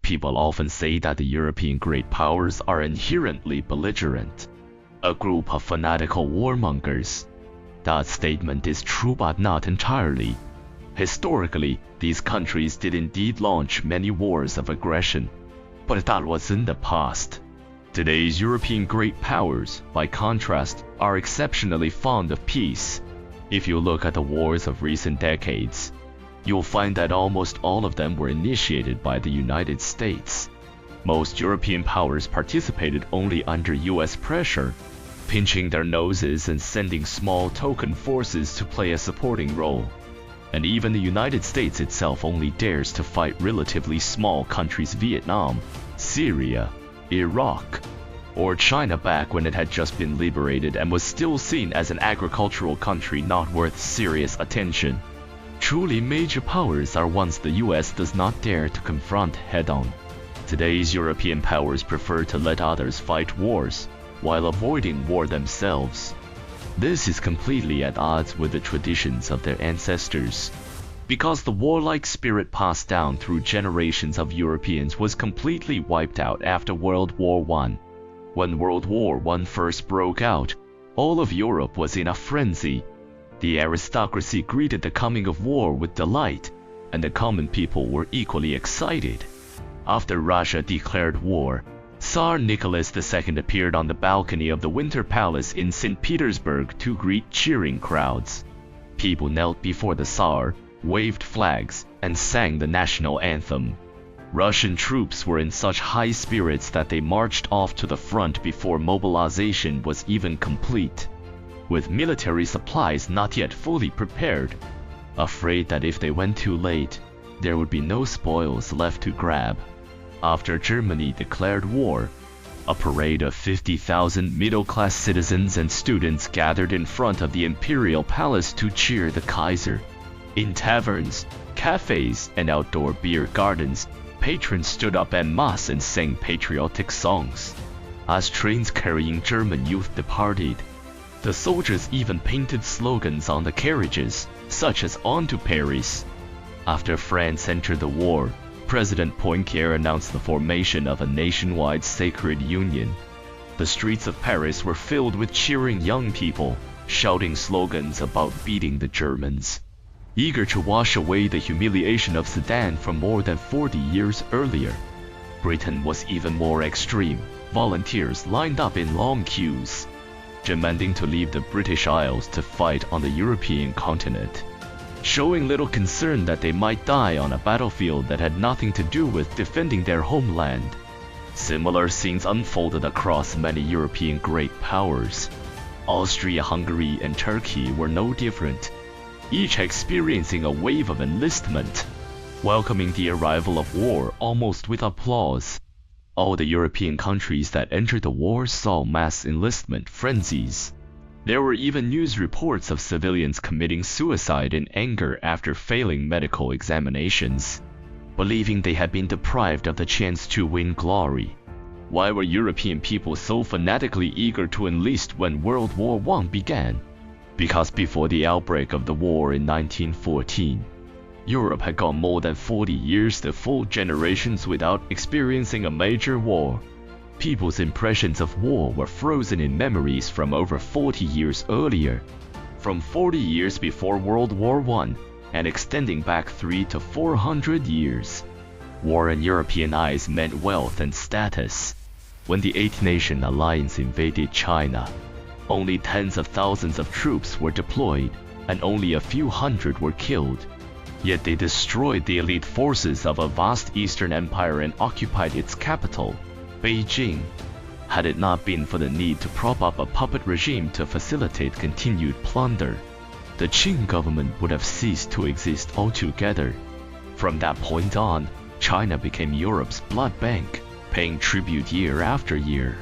People often say that the European great powers are inherently belligerent, a group of fanatical warmongers. That statement is true, but not entirely. Historically, these countries did indeed launch many wars of aggression, but that was in the past. Today's European great powers, by contrast, are exceptionally fond of peace. If you look at the wars of recent decades, you'll find that almost all of them were initiated by the United States. Most European powers participated only under US pressure, pinching their noses and sending small token forces to play a supporting role. And even the United States itself only dares to fight relatively small countries Vietnam, Syria, Iraq, or China back when it had just been liberated and was still seen as an agricultural country not worth serious attention. Truly major powers are ones the US does not dare to confront head-on. Today's European powers prefer to let others fight wars, while avoiding war themselves. This is completely at odds with the traditions of their ancestors, because the warlike spirit passed down through generations of Europeans was completely wiped out after World War I. When World War I first broke out, all of Europe was in a frenzy. The aristocracy greeted the coming of war with delight, and the common people were equally excited. After Russia declared war, Tsar Nicholas II appeared on the balcony of the Winter Palace in St. Petersburg to greet cheering crowds. People knelt before the Tsar, waved flags, and sang the national anthem. Russian troops were in such high spirits that they marched off to the front before mobilization was even complete, with military supplies not yet fully prepared, afraid that if they went too late, there would be no spoils left to grab. After Germany declared war, a parade of 50,000 middle-class citizens and students gathered in front of the Imperial Palace to cheer the Kaiser. In taverns, cafes, and outdoor beer gardens, patrons stood up en masse and sang patriotic songs. As trains carrying German youth departed, the soldiers even painted slogans on the carriages, such as "On to Paris." After France entered the war, President Poincaré announced the formation of a nationwide sacred union. The streets of Paris were filled with cheering young people, shouting slogans about beating the Germans, eager to wash away the humiliation of Sedan from more than 40 years earlier. Britain was even more extreme. Volunteers lined up in long queues, demanding to leave the British Isles to fight on the European continent, showing little concern that they might die on a battlefield that had nothing to do with defending their homeland. Similar scenes unfolded across many European great powers. Austria, Hungary, and Turkey were no different, each experiencing a wave of enlistment, welcoming the arrival of war almost with applause. All the European countries that entered the war saw mass enlistment frenzies. There were even news reports of civilians committing suicide in anger after failing medical examinations, believing they had been deprived of the chance to win glory. Why were European people so fanatically eager to enlist when World War I began? Because before the outbreak of the war in 1914, Europe had gone more than 40 years to full generations without experiencing a major war. People's impressions of war were frozen in memories from over 40 years earlier, from 40 years before World War I, and extending back 300 to 400 years. War in European eyes meant wealth and status. When the Eight-Nation Alliance invaded China, only tens of thousands of troops were deployed, and only a few hundred were killed. Yet they destroyed the elite forces of a vast Eastern Empire and occupied its capital, Beijing. Had it not been for the need to prop up a puppet regime to facilitate continued plunder, the Qing government would have ceased to exist altogether. From that point on, China became Europe's blood bank, paying tribute year after year.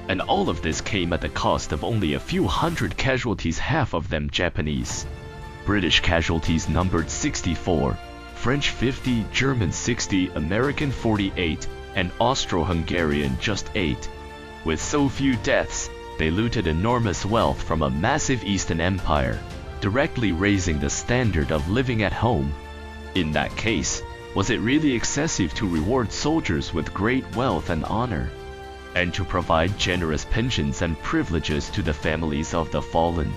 And all of this came at the cost of only a few hundred casualties, half of them Japanese. British casualties numbered 64, French 50, German 60, American 48, and Austro-Hungarian just 8. With so few deaths, they looted enormous wealth from a massive Eastern Empire, directly raising the standard of living at home. In that case, Was it really excessive to reward soldiers with great wealth and honor, and to provide generous pensions and privileges to the families of the fallen?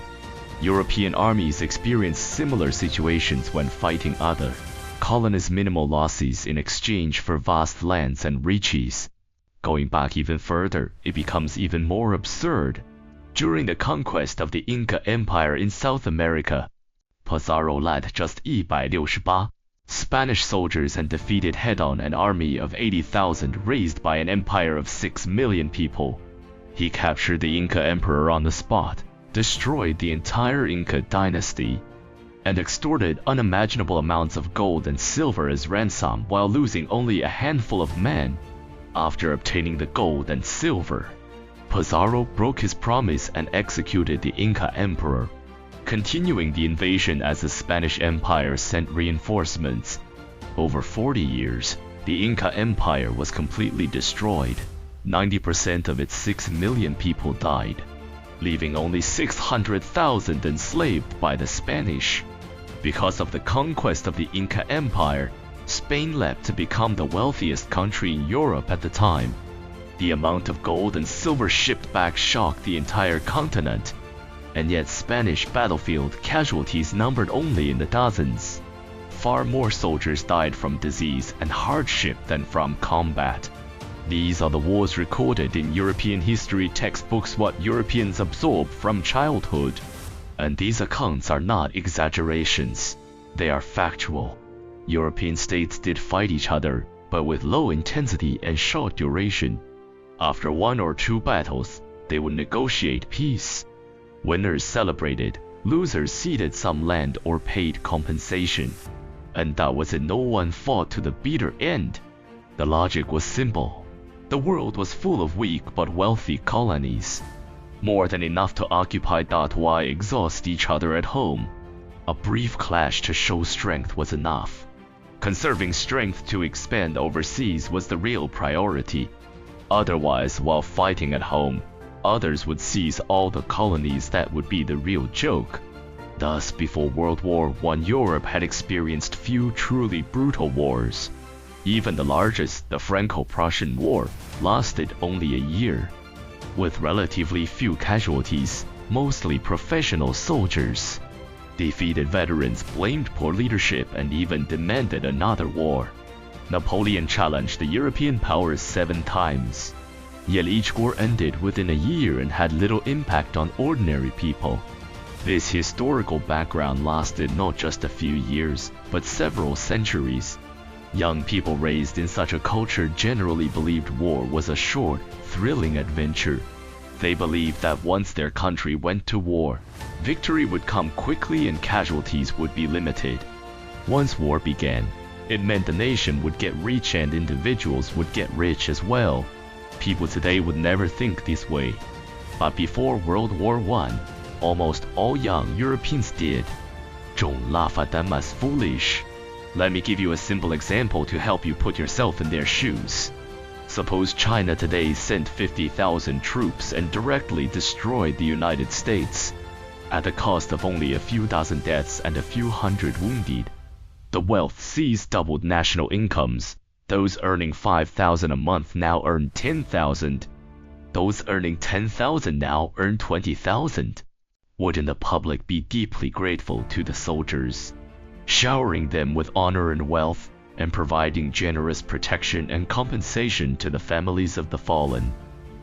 European armies experienced similar situations when fighting other colonies' minimal losses in exchange for vast lands and riches. Going back even further, it becomes even more absurd. During the conquest of the Inca Empire in South America, Pizarro led just 168 Spanish soldiers and defeated head-on an army of 80,000 raised by an empire of 6 million people. He captured the Inca emperor on the spot, destroyed the entire Inca dynasty, and extorted unimaginable amounts of gold and silver as ransom while losing only a handful of men. After obtaining the gold and silver, Pizarro broke his promise and executed the Inca emperor, continuing the invasion as the Spanish Empire sent reinforcements. Over 40 years, the Inca Empire was completely destroyed. 90% of its 6 million people died, leaving only 600,000 enslaved by the Spanish. Because of the conquest of the Inca Empire, Spain leapt to become the wealthiest country in Europe at the time. The amount of gold and silver shipped back shocked the entire continent, and yet Spanish battlefield casualties numbered only in the dozens. Far more soldiers died from disease and hardship than from combat. These are the wars recorded in European history textbooks, what Europeans absorb from childhood. And these accounts are not exaggerations. They are factual. European states did fight each other, but with low intensity and short duration. After 1 or 2 battles, they would negotiate peace. Winners celebrated, losers ceded some land or paid compensation. And that was it, no one fought to the bitter end. The logic was simple. The world was full of weak but wealthy colonies, more than enough to occupy. Why exhaust each other at home? A brief clash to show strength was enough. Conserving strength to expand overseas was the real priority. Otherwise, while fighting at home, others would seize all the colonies. That would be the real joke. Thus, before World War I, Europe had experienced few truly brutal wars. Even the largest, the Franco-Prussian War, lasted only a year, with relatively few casualties, mostly professional soldiers. Defeated veterans blamed poor leadership and even demanded another war. Napoleon challenged the European powers 7 times. Yet each war ended within a year and had little impact on ordinary people. This historical background lasted not just a few years, but several centuries. Young people raised in such a culture generally believed war was a short, thrilling adventure. They believed that once their country went to war, victory would come quickly and casualties would be limited. Once war began, it meant the nation would get rich and individuals would get rich as well. People today would never think this way. But before World War I, almost all young Europeans did. Don't laugh at them as foolish. Let me give you a simple example to help you put yourself in their shoes. Suppose China today sent 50,000 troops and directly destroyed the United States, at the cost of only a few dozen deaths and a few hundred wounded. The wealth seized doubled national incomes. Those earning 5,000 a month now earn 10,000. Those earning 10,000 now earn 20,000. Wouldn't the public be deeply grateful to the soldiers, showering them with honor and wealth, and providing generous protection and compensation to the families of the fallen?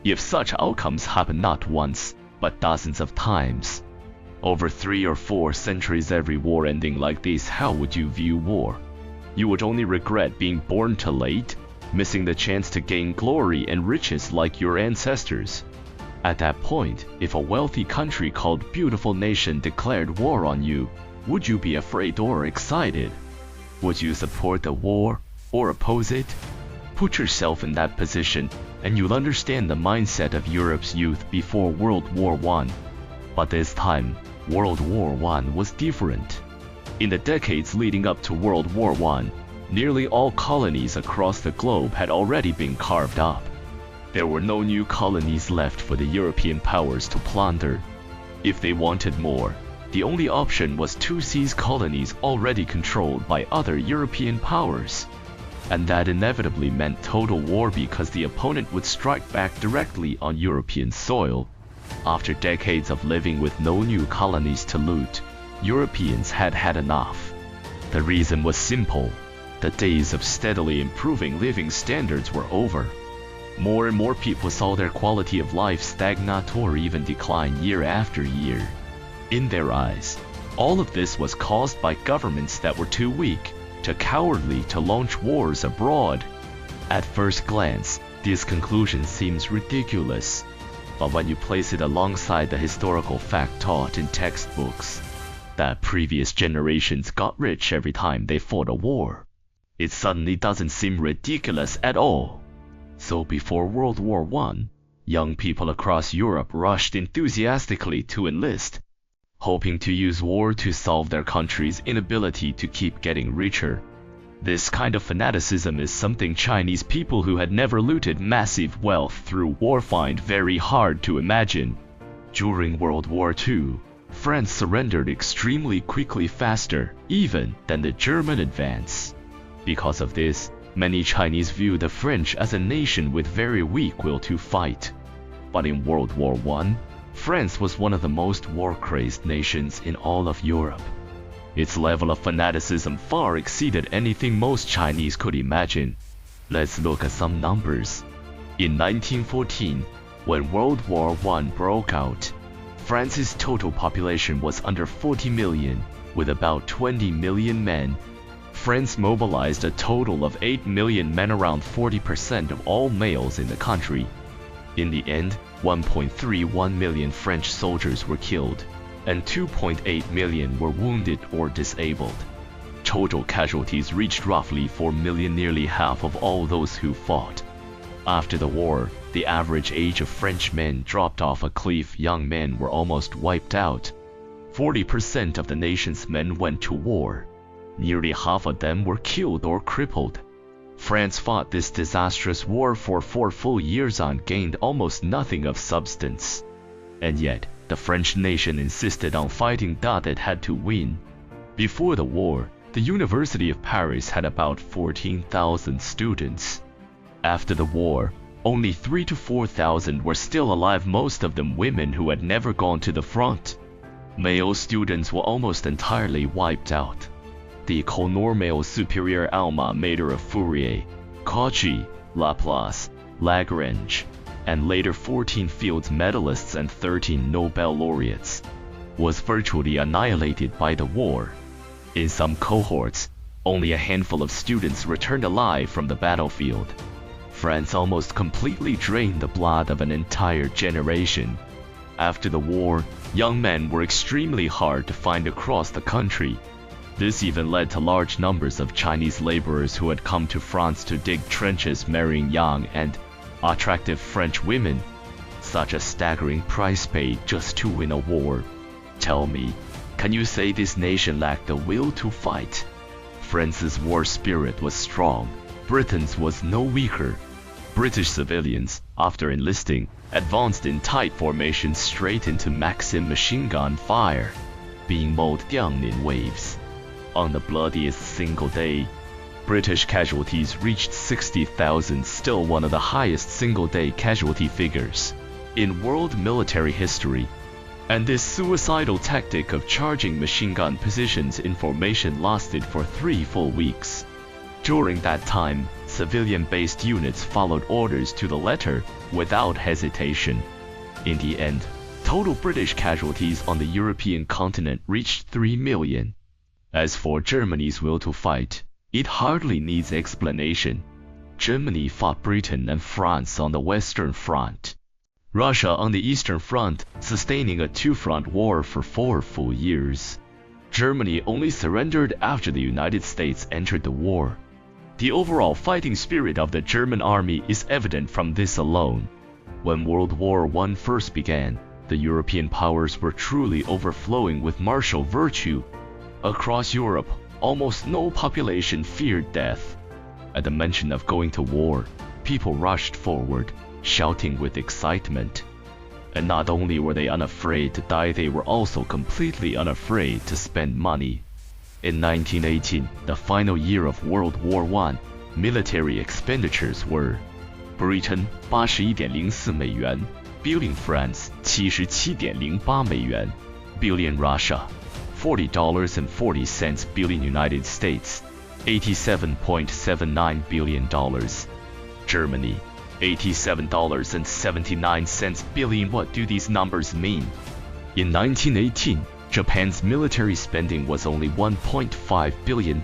If such outcomes happen not once, but dozens of times, over 3 or 4 centuries, every war ending like this, how would you view war? You would only regret being born too late, missing the chance to gain glory and riches like your ancestors. At that point, if a wealthy country called Beautiful Nation declared war on you, would you be afraid or excited? Would you support the war or oppose it? Put yourself in that position, and you'll understand the mindset of Europe's youth before World War I. But this time, World War I was different. In the decades leading up to World War I, nearly all colonies across the globe had already been carved up. There were no new colonies left for the European powers to plunder. If they wanted more, the only option was to seize colonies already controlled by other European powers. and that inevitably meant total war because the opponent would strike back directly on European soil. After decades of living with no new colonies to loot, Europeans had had enough. The reason was simple. The days of steadily improving living standards were over. More and more people saw their quality of life stagnate or even decline year after year. In their eyes, all of this was caused by governments that were too weak, too cowardly to launch wars abroad. At first glance, this conclusion seems ridiculous, but when you place it alongside the historical fact taught in textbooks, that previous generations got rich every time they fought a war, it suddenly doesn't seem ridiculous at all. So before World War I, young people across Europe rushed enthusiastically to enlist, hoping to use war to solve their country's inability to keep getting richer. This kind of fanaticism is something Chinese people who had never looted massive wealth through war find very hard to imagine. During World War II, France surrendered extremely quickly, faster even than the German advance. Because of this, many Chinese view the French as a nation with very weak will to fight. But in World War I, France was one of the most war-crazed nations in all of Europe. Its level of fanaticism far exceeded anything most Chinese could imagine. Let's look at some numbers. In 1914, when World War I broke out, France's total population was under 40 million, with about 20 million men. France mobilized a total of 8 million men, around 40% of all males in the country. In the end, 1.31 million French soldiers were killed, and 2.8 million were wounded or disabled. Total casualties reached roughly 4 million, nearly half of all those who fought. After the war, the average age of French men dropped off a cliff. Young men were almost wiped out. 40% of the nation's men went to war. Nearly half of them were killed or crippled. France fought this disastrous war for 4 full years and gained almost nothing of substance. And yet, the French nation insisted on fighting that it had to win. Before the war, the University of Paris had about 14,000 students. After the war, only 3,000 to 4,000 were still alive, most of them women who had never gone to the front. Male students were almost entirely wiped out. The École Normale Supérieure Alma Mater of Fourier, Cauchy, Laplace, Lagrange, and later 14 Fields medalists and 13 Nobel laureates, was virtually annihilated by the war. In some cohorts, only a handful of students returned alive from the battlefield. France almost completely drained the blood of an entire generation. After the war, young men were extremely hard to find across the country. This even led to large numbers of Chinese laborers who had come to France to dig trenches marrying young and attractive French women. Such a staggering price paid just to win a war. Tell me, can you say this nation lacked the will to fight? France's war spirit was strong. Britain's was no weaker. British civilians, after enlisting, advanced in tight formation straight into Maxim machine gun fire, being mowed down in waves. On the bloodiest single day, British casualties reached 60,000, still one of the highest single-day casualty figures in world military history. And this suicidal tactic of charging machine gun positions in formation lasted for 3 full weeks. During that time, civilian-based units followed orders to the letter without hesitation. In the end, total British casualties on the European continent reached 3 million. As for Germany's will to fight, it hardly needs explanation. Germany fought Britain and France on the Western Front, Russia on the Eastern Front, sustaining a 2-front war for 4 full years. Germany only surrendered after the United States entered the war. The overall fighting spirit of the German army is evident from this alone. When World War I first began, the European powers were truly overflowing with martial virtue. Across Europe, almost no population feared death. At the mention of going to war, people rushed forward, shouting with excitement. And not only were they unafraid to die, they were also completely unafraid to spend money. In 1918, the final year of World War I, military expenditures were Britain 81.04美元 billion France 77.08美元 billion Russia $40.40 billion United States $87.79 billion Germany $87.79 billion. What do these numbers mean? In 1918, Japan's military spending was only $1.5 billion.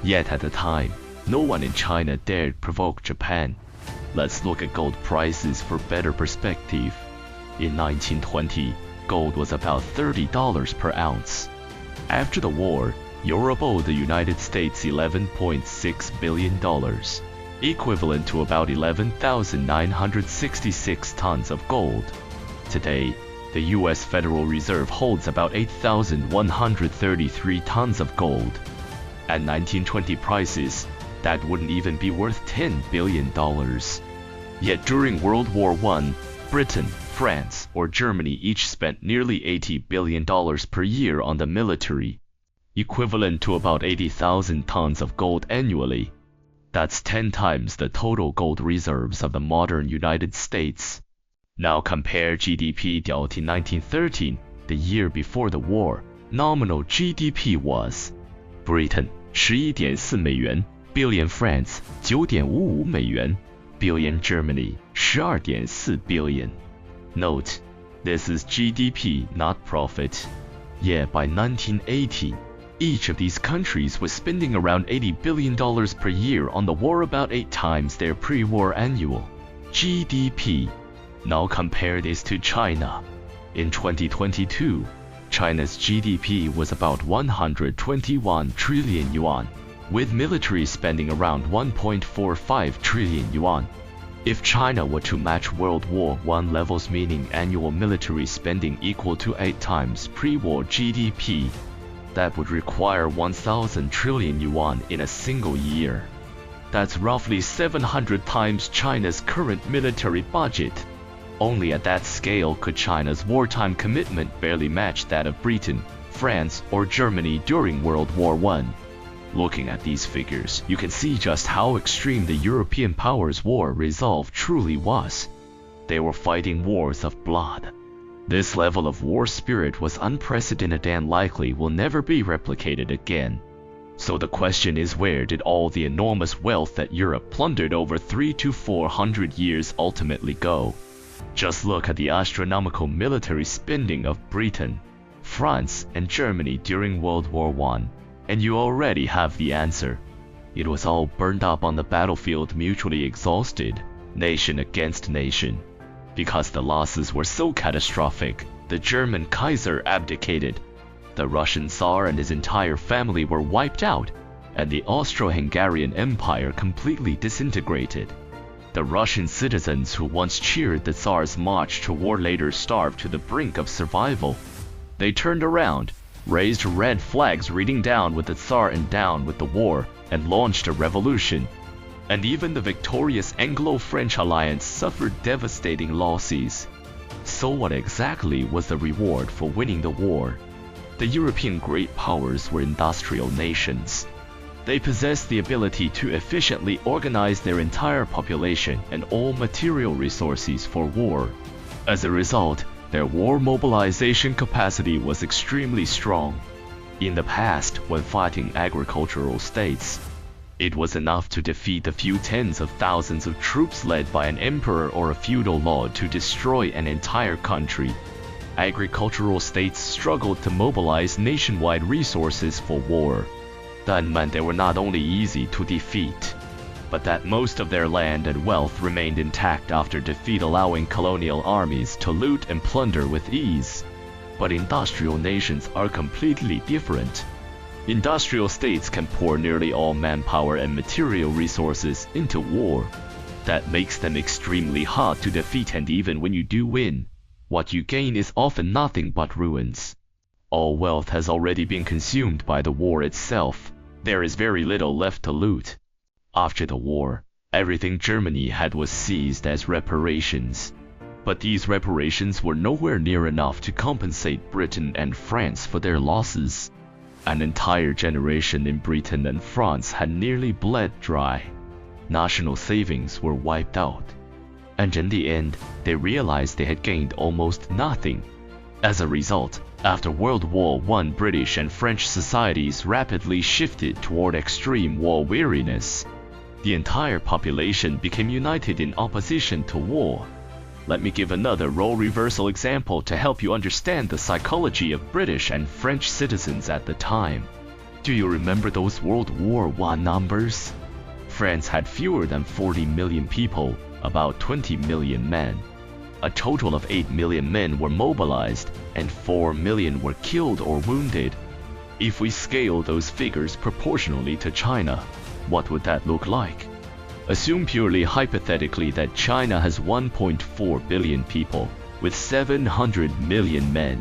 Yet at the time, no one in China dared provoke Japan. Let's look at gold prices for better perspective. In 1920, gold was about $30 per ounce. After the war, Europe owed the United States $11.6 billion, equivalent to about 11,966 tons of gold. Today, the U.S. Federal Reserve holds about 8,133 tons of gold. At 1920 prices, that wouldn't even be worth $10 billion. Yet during World War I, Britain, France, or Germany each spent nearly $80 billion per year on the military, equivalent to about 80,000 tons of gold annually. That's 10 times the total gold reserves of the modern United States. Now compare GDP delta in 1913, the year before the war. Nominal GDP was Britain 11.4美元 billion France 9.55美元 billion Germany 12.4 billion. Note, this is GDP, not profit. Yet by 1980, each of these countries was spending around $80 billion per year on the war, about 8 times their pre-war annual GDP. Now compare this to China. In 2022, China's GDP was about 121 trillion yuan, with military spending around 1.45 trillion yuan. If China were to match World War I levels, meaning annual military spending equal to 8 times pre-war GDP, that would require 1,000 trillion yuan in a single year. That's roughly 700 times China's current military budget. Only at that scale could China's wartime commitment barely match that of Britain, France, or Germany during World War I. Looking at these figures, you can see just how extreme the European powers' war resolve truly was. They were fighting wars of blood. This level of war spirit was unprecedented and likely will never be replicated again. So the question is, where did all the enormous wealth that Europe plundered over 300 to 400 years ultimately go? Just look at the astronomical military spending of Britain, France, and Germany during World War I, and you already have the answer. It was all burned up on the battlefield, mutually exhausted, nation against nation. Because the losses were so catastrophic, the German Kaiser abdicated, the Russian Tsar and his entire family were wiped out, and the Austro-Hungarian Empire completely disintegrated. The Russian citizens who once cheered the Tsar's march to war later starved to the brink of survival. They turned around, raised red flags reading "Down with the Tsar" and "Down with the war," and launched a revolution. And even the victorious Anglo-French alliance suffered devastating losses. So what exactly was the reward for winning the war? The European great powers were industrial nations. They possessed the ability to efficiently organize their entire population and all material resources for war. As a result, their war mobilization capacity was extremely strong. In the past, when fighting agricultural states, it was enough to defeat a few tens of thousands of troops led by an emperor or a feudal lord to destroy an entire country. Agricultural states struggled to mobilize nationwide resources for war. That meant they were not only easy to defeat, but that most of their land and wealth remained intact after defeat, allowing colonial armies to loot and plunder with ease. But industrial nations are completely different. Industrial states can pour nearly all manpower and material resources into war. That makes them extremely hard to defeat, and even when you do win, what you gain is often nothing but ruins. All wealth has already been consumed by the war itself. There is very little left to loot. After the war, everything Germany had was seized as reparations. But these reparations were nowhere near enough to compensate Britain and France for their losses. An entire generation in Britain and France had nearly bled dry. National savings were wiped out. And in the end, they realized they had gained almost nothing. As a result, after World War I, British and French societies rapidly shifted toward extreme war weariness. The entire population became united in opposition to war. Let me give another role reversal example to help you understand the psychology of British and French citizens at the time. Do you remember those World War I numbers? France had fewer than 40 million people, about 20 million men. A total of 8 million men were mobilized, and 4 million were killed or wounded. If we scale those figures proportionally to China, what would that look like? Assume purely hypothetically that China has 1.4 billion people, with 700 million men.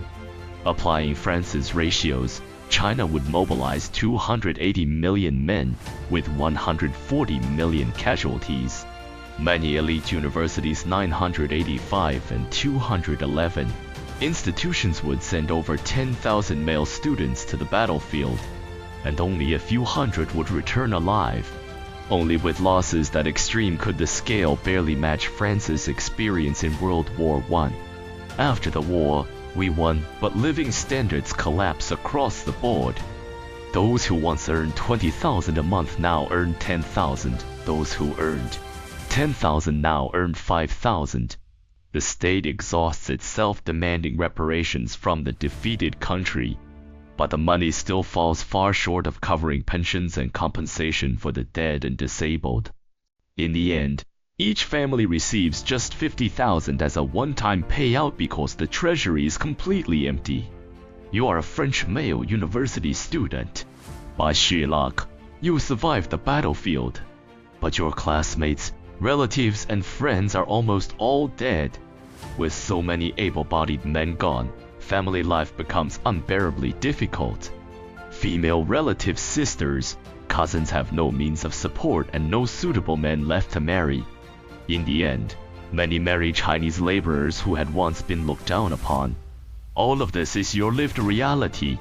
Applying France's ratios, China would mobilize 280 million men, with 140 million casualties. Many elite universities, 985 and 211. Institutions would send over 10,000 male students to the battlefield, and only a few hundred would return alive. Only with losses that extreme could the scale barely match France's experience in World War I. After the war, we won, but living standards collapsed across the board. Those who once earned 20,000 a month now earn 10,000. Those who earned 10,000 now earn 5,000. The state exhausts itself demanding reparations from the defeated country, but the money still falls far short of covering pensions and compensation for the dead and disabled. In the end, each family receives just 50,000 as a one-time payout because the treasury is completely empty. You are a French male university student. By sheer luck, you survived the battlefield. But your classmates, relatives, and friends are almost all dead. With so many able-bodied men gone, family life becomes unbearably difficult. Female relatives, sisters, cousins have no means of support and no suitable men left to marry. In the end, many marry Chinese laborers who had once been looked down upon. All of this is your lived reality.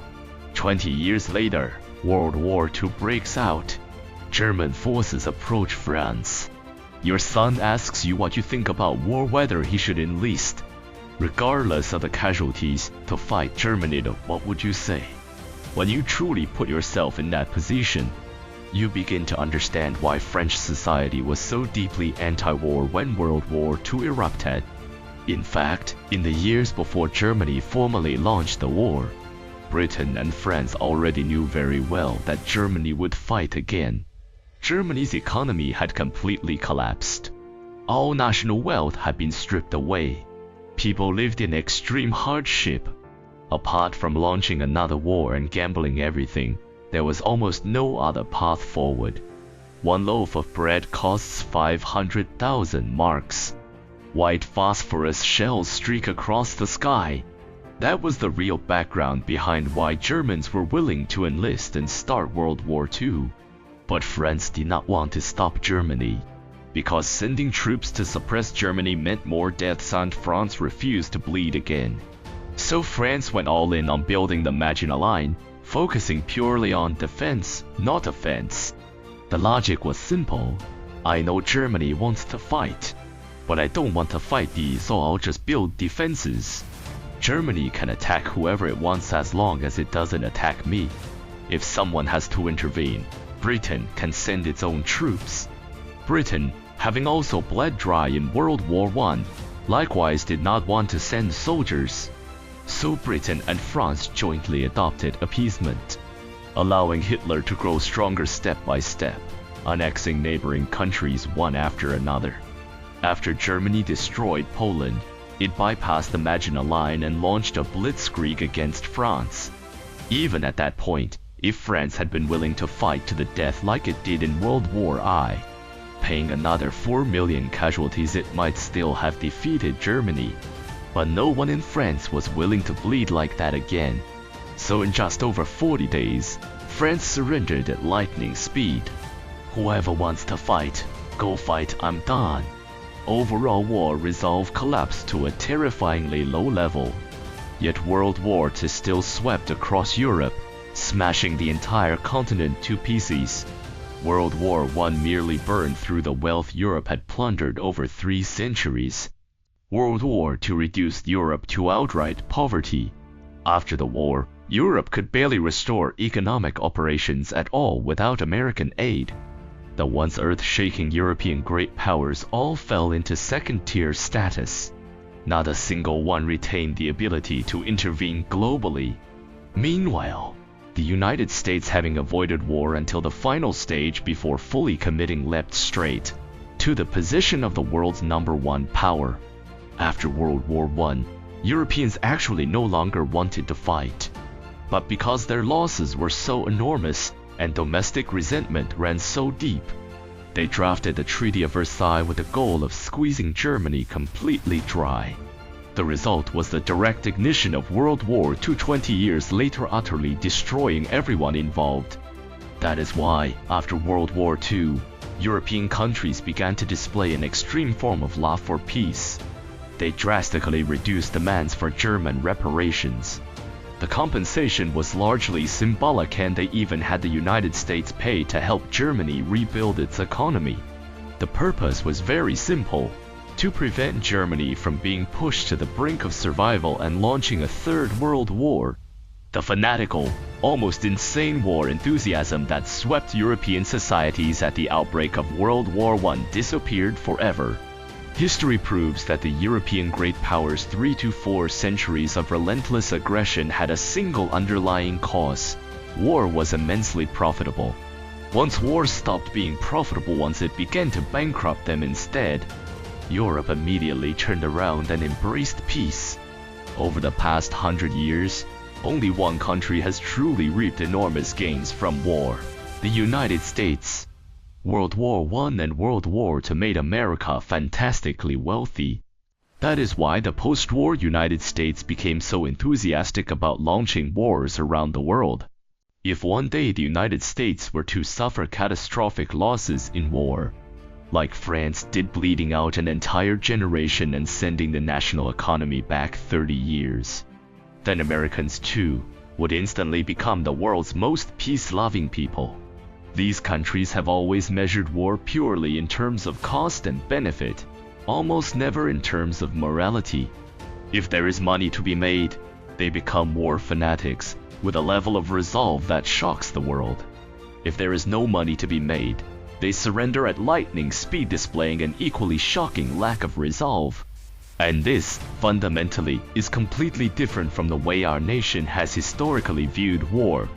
20 years later, World War II breaks out. German forces approach France. Your son asks you what you think about war, whether he should enlist. Regardless of the casualties, to fight Germany, what would you say? When you truly put yourself in that position, you begin to understand why French society was so deeply anti-war when World War II erupted. In fact, in the years before Germany formally launched the war, Britain and France already knew very well that Germany would fight again. Germany's economy had completely collapsed. All national wealth had been stripped away. People lived in extreme hardship. Apart from launching another war and gambling everything, there was almost no other path forward. One loaf of bread costs 500,000 marks. White phosphorus shells streak across the sky. That was the real background behind why Germans were willing to enlist and start World War II. But France did not want to stop Germany. Because sending troops to suppress Germany meant more deaths, and France refused to bleed again. So France went all in on building the Maginot Line, focusing purely on defense, not offense. The logic was simple. I know Germany wants to fight, but I don't want to fight these, so I'll just build defenses. Germany can attack whoever it wants as long as it doesn't attack me. If someone has to intervene, Britain can send its own troops. Britain, having also bled dry in World War I, likewise did not want to send soldiers. So Britain and France jointly adopted appeasement, allowing Hitler to grow stronger step by step, annexing neighboring countries one after another. After Germany destroyed Poland, it bypassed the Maginot Line and launched a blitzkrieg against France. Even at that point, if France had been willing to fight to the death like it did in World War I, paying another 4 million casualties, it might still have defeated Germany. But no one in France was willing to bleed like that again. So in just over 40 days, France surrendered at lightning speed. Whoever wants to fight, go fight, I'm done. Overall war resolve collapsed to a terrifyingly low level. Yet World War II still swept across Europe, smashing the entire continent to pieces. World War I merely burned through the wealth Europe had plundered over 3 centuries. World War II reduced Europe to outright poverty. After the war, Europe could barely restore economic operations at all without American aid. The once earth-shaking European great powers all fell into second-tier status. Not a single one retained the ability to intervene globally. Meanwhile, the United States, having avoided war until the final stage before fully committing, leapt straight to the position of the world's #1 power. After World War I, Europeans actually no longer wanted to fight. But because their losses were so enormous and domestic resentment ran so deep, they drafted the Treaty of Versailles with the goal of squeezing Germany completely dry. The result was the direct ignition of World War II 20 years later, utterly destroying everyone involved. That is why, after World War II, European countries began to display an extreme form of love for peace. They drastically reduced demands for German reparations. The compensation was largely symbolic, and they even had the United States pay to help Germany rebuild its economy. The purpose was very simple: to prevent Germany from being pushed to the brink of survival and launching a Third World War. The fanatical, almost insane war enthusiasm that swept European societies at the outbreak of World War I disappeared forever. History proves that the European great powers' 3 to 4 centuries of relentless aggression had a single underlying cause: war was immensely profitable. Once war stopped being profitable, once it began to bankrupt them instead, Europe immediately turned around and embraced peace. Over the past 100 years, only one country has truly reaped enormous gains from war: the United States. World War I and World War II made America fantastically wealthy. That is why the post-war United States became so enthusiastic about launching wars around the world. If one day the United States were to suffer catastrophic losses in war, like France did, bleeding out an entire generation and sending the national economy back 30 years, then Americans too would instantly become the world's most peace-loving people. These countries have always measured war purely in terms of cost and benefit, almost never in terms of morality. If there is money to be made, they become war fanatics with a level of resolve that shocks the world. If there is no money to be made, they surrender at lightning speed, displaying an equally shocking lack of resolve. And this, fundamentally, is completely different from the way our nation has historically viewed war.